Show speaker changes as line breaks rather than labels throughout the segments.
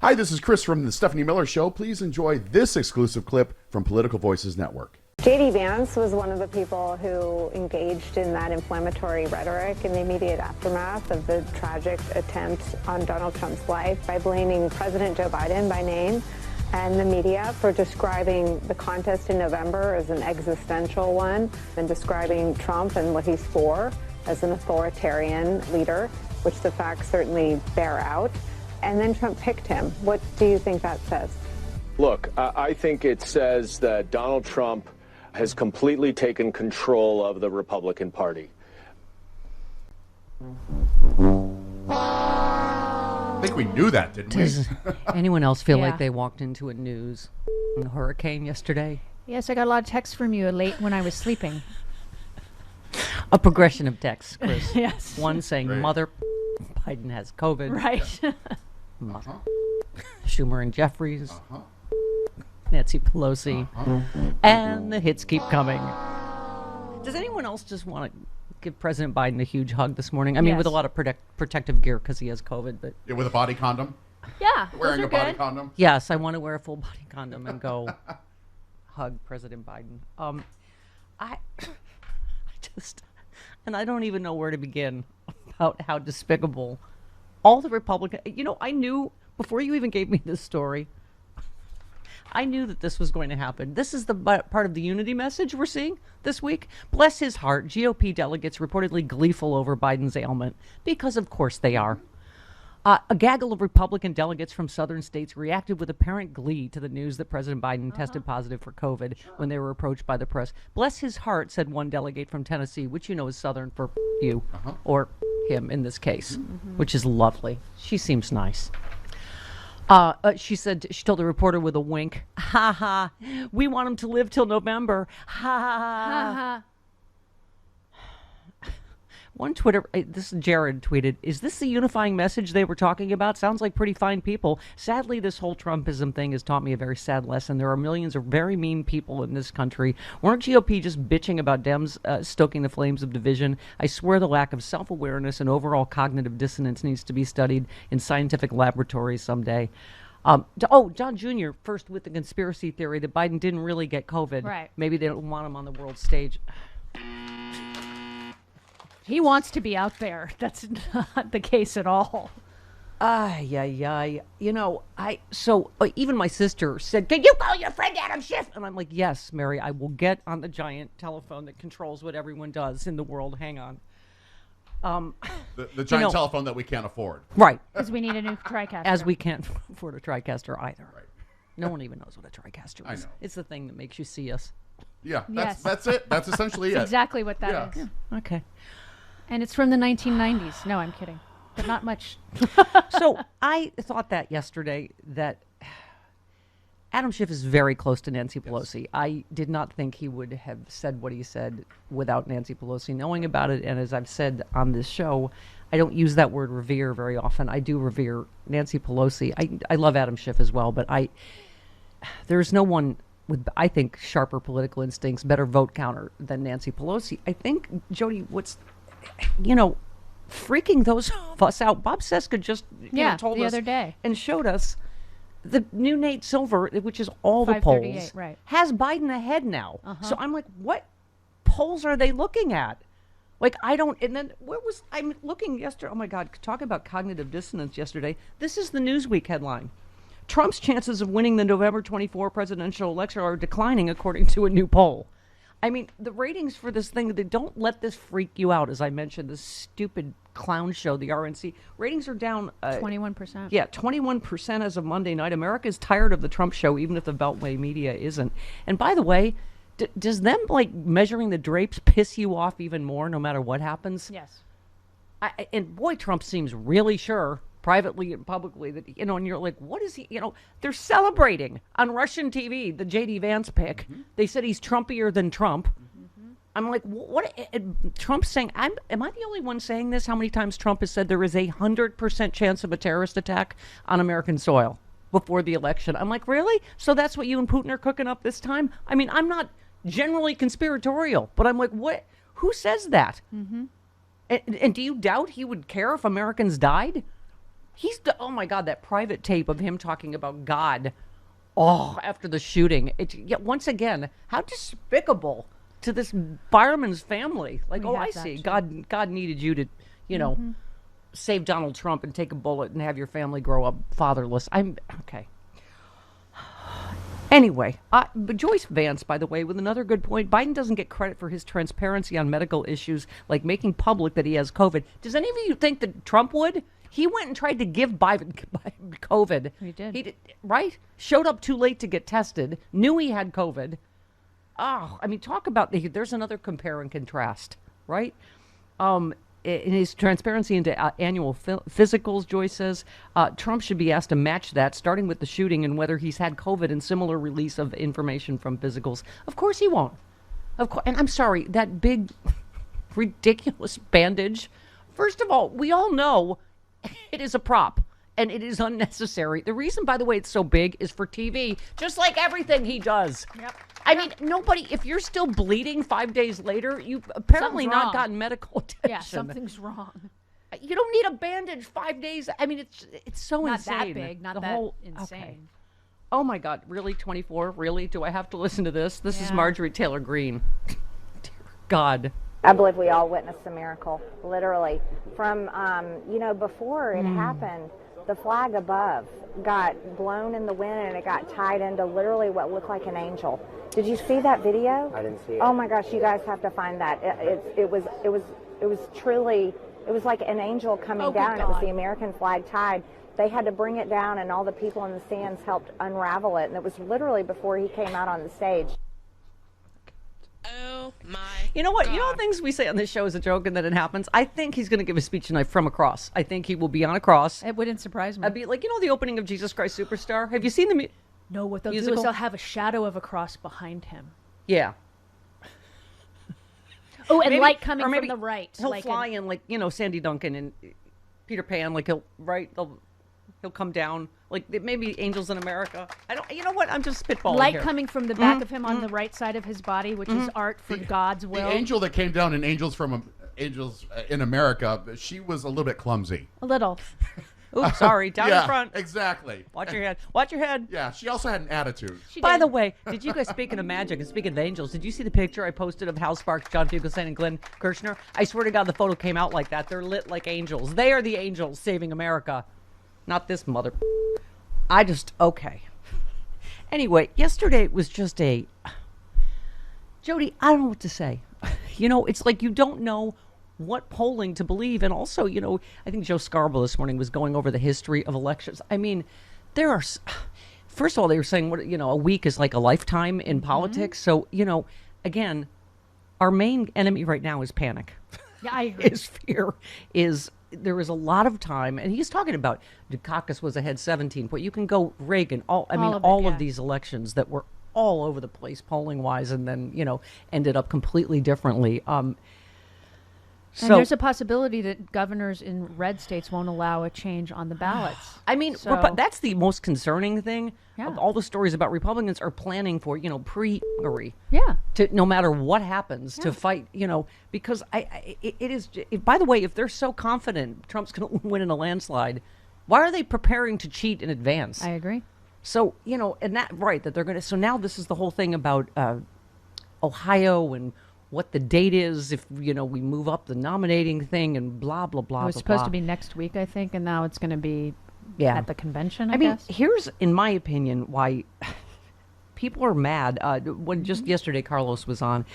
Hi, this is Chris from the Stephanie Miller Show. Please enjoy this exclusive clip from Political Voices Network.
J.D. Vance was one of the people who engaged in that inflammatory rhetoric in the immediate aftermath of the tragic attempt on Donald Trump's life by blaming President Joe Biden by name and the media for describing the contest in November as an existential one and describing Trump and what he's for as an authoritarian leader, which the facts certainly bear out. And then Trump picked him. What do you think that says?
Look, I think it says that Donald Trump has completely taken control of the Republican Party.
I think we knew that, didn't we?
Does anyone else feel like they walked into a news hurricane yesterday?
Yes, I got a lot of texts from you late when I was sleeping.
A progression of texts, Chris.
Yes.
One saying,
Great.
Mother Biden has COVID.
Right.
Schumer and Jeffries. Nancy Pelosi. And the hits keep coming. Does anyone else just want to give President Biden a huge hug this morning? I mean, with a lot of protective gear because he has COVID. But
Yeah, with a body condom?
Yeah.
Wearing
those
a
are
body
good.
condom?
yes, I want to wear a full body condom and go hug President Biden. I just, and I don't even know where to begin about how despicable all the Republicans. You know, I knew before you even gave me this story, I knew that this was going to happen. This is the part of the unity message we're seeing this week. Bless his heart, GOP delegates reportedly gleeful over Biden's ailment, because of course they are. A gaggle of Republican delegates from southern states reacted with apparent glee to the news that President Biden tested positive for COVID when they were approached by the press. Bless his heart, said one delegate from Tennessee, which you know is southern for you, or him in this case, which is lovely. She seems nice. She said, she told the reporter with a wink, ha ha, we want him to live till November. Ha ha ha.
Ha
One Twitter, this Jared tweeted, is this the unifying message they were talking about? Sounds like pretty fine people. Sadly, this whole Trumpism thing has taught me a very sad lesson. There are millions of very mean people in this country. Weren't GOP just bitching about Dems stoking the flames of division? I swear the lack of self-awareness and overall cognitive dissonance needs to be studied in scientific laboratories someday. John Jr. first with the conspiracy theory that Biden didn't really get COVID.
Right.
Maybe they don't want him on the world stage.
He wants to be out there. That's not the case at all.
You know, even my sister said, can you call your friend Adam Schiff? And I'm like, yes, Mary, I will get on the giant telephone that controls what everyone does in the world. Hang on.
The giant telephone that we can't afford.
Right.
Because we need a new TriCaster.
As we can't afford a TriCaster either.
Right.
No one even knows what a TriCaster is.
I know.
It's the thing that makes you see us.
Yeah,
Yes.
that's it. That's essentially
That's
it.
exactly what that is.
Yeah.
Okay.
And it's from the 1990s. No, I'm kidding. But not much.
So I thought that yesterday that Adam Schiff is very close to Nancy Pelosi. I did not think he would have said what he said without Nancy Pelosi knowing about it. And as I've said on this show, I don't use that word revere very often. I do revere Nancy Pelosi. I love Adam Schiff as well, but there's no one with, I think, sharper political instincts, better vote counter than Nancy Pelosi. I think, Jody, freaking those of us out. Bob Seska just told
the
us
other day.
and showed us the new Nate Silver, which is all the
538,
polls,
right.
has Biden ahead now. So I'm like, what polls are they looking at? Like, I don't, and then I'm looking yesterday, oh my God, talking about cognitive dissonance yesterday. This is the Newsweek headline. Trump's chances of winning the November 24 presidential election are declining according to a new poll. I mean, the ratings for this thing, they don't let this freak you out. As I mentioned, this stupid clown show, the RNC, ratings are down
21%.
Yeah, 21% as of Monday night. America is tired of the Trump show, even if the Beltway media isn't. And by the way, does them measuring the drapes piss you off even more, no matter what happens?
Yes.
And boy, Trump seems really sure, privately and publicly, that and you're like, what is he? They're celebrating on Russian TV the J.D. Vance pick. They said he's Trumpier than Trump. I'm like, what? Trump's saying, am I the only one saying this? How many times Trump has said there is 100% chance of a terrorist attack on American soil before the election? I'm like, really? So that's what you and Putin are cooking up this time? I mean, I'm not generally conspiratorial, but I'm like, what? Who says that? And do you doubt he would care if Americans died? oh my God, that private tape of him talking about God. Oh, after the shooting. Once again, how despicable to this fireman's family. Like,
We
oh,
have
I
that
see.
too.
God needed you to, save Donald Trump and take a bullet and have your family grow up fatherless. Okay. Anyway, but Joyce Vance, by the way, with another good point. Biden doesn't get credit for his transparency on medical issues, like making public that he has COVID. Does any of you think that Trump would? He went and tried to give Biden COVID.
He did.
Right? Showed up too late to get tested. Knew he had COVID. Oh, I mean, talk about there's another compare and contrast, right? In his transparency into annual physicals, Joyce says Trump should be asked to match that, starting with the shooting and whether he's had COVID and similar release of information from physicals. Of course he won't. Of course, and I'm sorry, that big, ridiculous bandage. First of all, we all know it is a prop and it is unnecessary. The reason, by the way, it's so big is for TV, just like everything he does.
Yep.
I mean, nobody, if you're still bleeding 5 days later, you've apparently
Something's
not
wrong.
gotten medical attention.
Yeah, something's wrong.
You don't need a bandage 5 days. I mean, it's so
Not
insane.
that big, not
The
that
whole-
insane.
okay. Oh my God, really? 24? Really? Do I have to listen to this? This is
Yeah.
Marjorie Taylor Greene. Dear God.
I believe we all witnessed a miracle, literally. From, before it happened, the flag above got blown in the wind and it got tied into literally what looked like an angel. Did you see that video?
I didn't see it.
Oh my gosh, you guys have to find that. It was truly, it was like an angel coming
Oh, good
down. It was
God.
the American flag tied. They had to bring it down and all the people in the stands helped unravel it. And it was literally before he came out on the stage.
Oh my!
You know what?
God.
You know things we say on this show is a joke and then it happens? I think he's going to give a speech tonight from a cross. I think he will be on a cross.
It wouldn't surprise me.
I'd be like, the opening of Jesus Christ Superstar? Have you seen the
No, what they'll do
musical?
is they'll have a shadow of a cross behind him.
Yeah.
Oh, and
Maybe-
light coming
or maybe
from the right.
He'll
like
fly in like, Sandy Duncan and Peter Pan, like he'll come down. Like maybe Angels in America. I don't, you know what? I'm just spitballing
light
here.
coming from the back of him on the right side of his body, which is art for God's will.
The angel that came down in Angels in America, she was a little bit clumsy.
A little.
Oops, sorry. Down
yeah,
in front.
exactly.
Watch your head. Watch your head.
Yeah, she also had an attitude.
She
By
did.
the way, did you guys, speaking of magic and speaking of angels, did you see the picture I posted of Hal Sparks, John Fugelsang, and Glenn Kirshner? I swear to God, the photo came out like that. They're lit like angels. They are the angels saving America. Not this mother. Okay. Anyway, yesterday was just Jody, I don't know what to say. It's like you don't know what polling to believe. And also, I think Joe Scarborough this morning was going over the history of elections. I mean, there are, first of all, they were saying, a week is like a lifetime in politics. So, again, our main enemy right now is panic.
Yeah, I agree.
Is fear, there is a lot of time, and he's talking about Dukakis was ahead 17 point. You can go Reagan, all
of it,
of these elections that were all over the place polling wise, and then ended up completely differently.
And there's a possibility that governors in red states won't allow a change on the ballots.
I mean,
So-
but that's the most concerning thing.
Yeah.
Of all the stories about Republicans are planning for, pre-Hillary.
Yeah.
To no matter what happens to fight, because it is. By the way, if they're so confident Trump's going to win in a landslide, why are they preparing to cheat in advance?
I agree.
So and that that they're going to. So now this is the whole thing about Ohio and what the date is if we move up the nominating thing and blah blah blah.
It was
blah,
supposed
blah.
to be next week, I think, and now it's going to be
Yeah.
at the convention, I
mean,
guess.
here's, in my opinion, why people are mad. When
Mm-hmm.
just yesterday Carlos was on,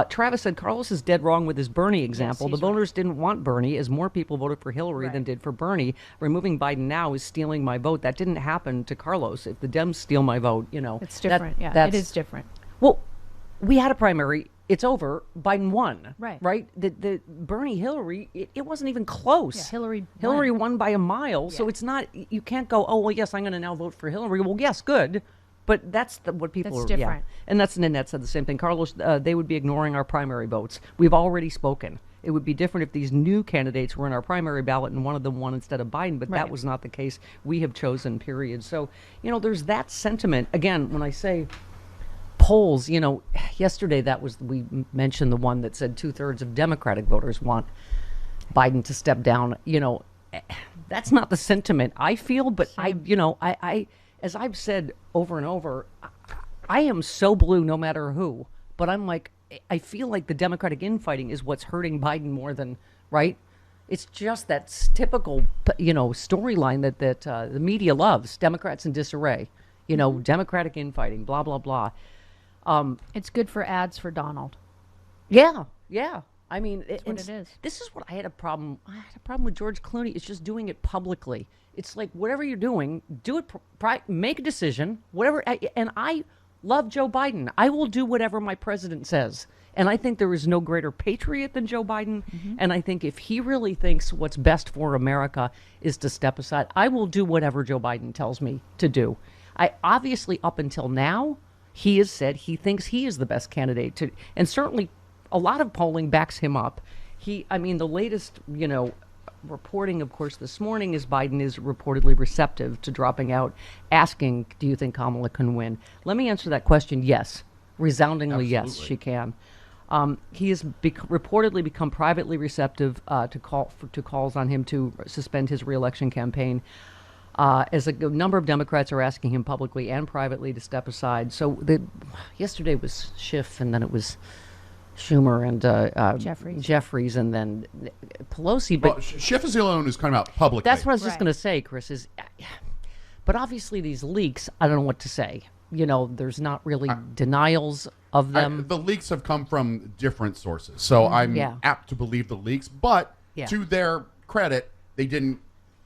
Travis said Carlos is dead wrong with his Bernie example. The
he's right.
voters didn't want Bernie, as more people voted for Hillary than
Right.
did for Bernie. Removing Biden now is stealing my vote. That didn't happen to Carlos. If the Dems steal my vote,
It's different. It
that's-
is different.
Well, we had a primary. It's over. Biden won.
Right.
Right. The Bernie Hillary. It wasn't even close.
Yeah, Hillary
won by a mile. So
Yeah.
it's not. You can't go. Oh well, yes, I'm going to now vote for Hillary. Well, yes, good. But that's what people
That's
are.
different.
Yeah. And that's Nanette said the same thing. Carlos, they would be ignoring our primary votes. We've already spoken. It would be different if these new candidates were in our primary ballot and one of them won instead of Biden, but that
Right.
was not the case. We have chosen, period. So, there's that sentiment. Again, when I say polls, yesterday we mentioned the one that said 2/3 of Democratic voters want Biden to step down, that's not the sentiment I feel, but
Same.
I as I've said over and over, I am so blue no matter who, but I'm like, I feel like the Democratic infighting is what's hurting Biden more than, right? It's just that typical, storyline that the media loves. Democrats in disarray, Democratic infighting, blah, blah, blah.
It's good for ads for Donald.
Yeah. I mean,
That's what it is.
This is what I had a problem. I had a problem with George Clooney. It's just doing it publicly. It's like whatever you're doing, do it. Make a decision. Whatever. And I love Joe Biden. I will do whatever my president says. And I think there is no greater patriot than Joe Biden. Mm-hmm. And I think if he really thinks what's best for America is to step aside, I will do whatever Joe Biden tells me to do. I obviously, up until now, he has said he thinks he is the best candidate to, and certainly a lot of polling backs him up. The latest, reporting, of course, this morning is Biden is reportedly receptive to dropping out, asking, do you think Kamala can win? Let me answer that question. Yes. Resoundingly, yes,
Absolutely.
she can. He has reportedly become privately receptive to calls on him to suspend his reelection campaign, as a number of Democrats are asking him publicly and privately to step aside. So yesterday was Schiff, and then it was Schumer and Jeffries, and then Pelosi. But
Schiff is the only one who's coming out publicly.
that's what I was just
Right.
going to say, Chris. But obviously these leaks, I don't know what to say. There's not really denials of them.
The leaks have come from different sources, so I'm
Yeah.
apt to believe the leaks. But
Yeah.
to their credit, they didn't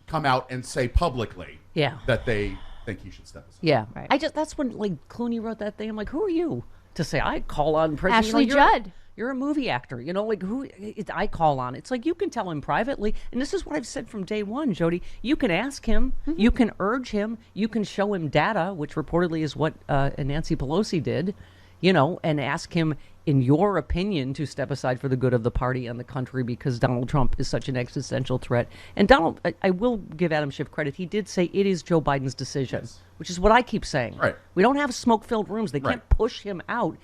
come out and say publicly that they think he should step aside.
Yeah,
Right.
that's when Clooney wrote that thing. I'm like, who are you to say I call on President?
Ashley
you're,
Judd.
You're a movie actor, who I call on. It's like you can tell him privately, and this is what I've said from day one, Jody. You can ask him, you can urge him, you can show him data, which reportedly is what Nancy Pelosi did, and ask him, in your opinion, to step aside for the good of the party and the country because Donald Trump is such an existential threat. And Donald, I will give Adam Schiff credit. He did say it is Joe Biden's decision, which is what I keep saying.
Right.
We don't have smoke-filled rooms. They can't push him out.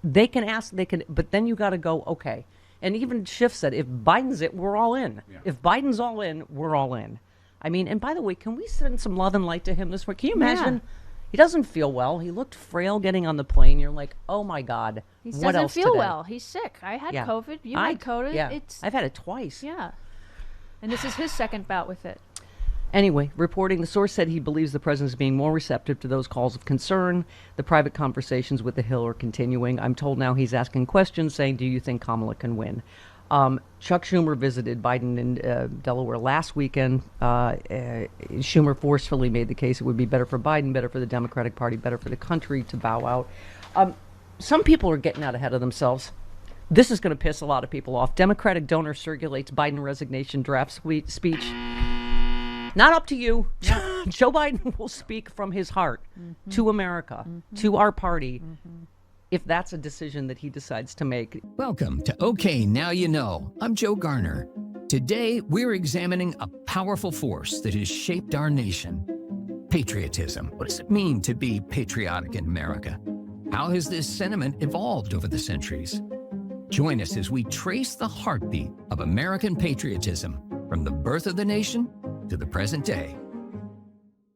They can ask, but then you got to go, okay. And even Schiff said, if Biden's it, we're all in.
Yeah.
If Biden's all in, we're all in. I mean, and by the way, can we send some love and light to him this week? Can you imagine?
Yeah.
He doesn't feel well. He looked frail getting on the plane. You're like, oh my God.
He
what
doesn't
else
feel
today?
well. He's sick. I had
Yeah.
COVID. You had COVID.
Yeah. I've had it twice.
Yeah. And this is his second bout with it.
Anyway, reporting, the source said he believes the president is being more receptive to those calls of concern. The private conversations with the Hill are continuing. I'm told now he's asking questions saying, do you think Kamala can win? Chuck Schumer visited Biden in Delaware last weekend. Schumer forcefully made the case it would be better for Biden, better for the Democratic Party, better for the country to bow out. Some people are getting out ahead of themselves. This is going to piss a lot of people off. Democratic donor circulates Biden resignation draft speech. Not up to you. Joe Biden will speak from his heart to America, to our party, if that's a decision that he decides to make.
Welcome to OK Now You Know. I'm Joe Garner. Today, we're examining a powerful force that has shaped our nation. Patriotism. What does it mean to be patriotic in America? How has this sentiment evolved over the centuries? Join us as we trace the heartbeat of American patriotism from the birth of the nation to the present day.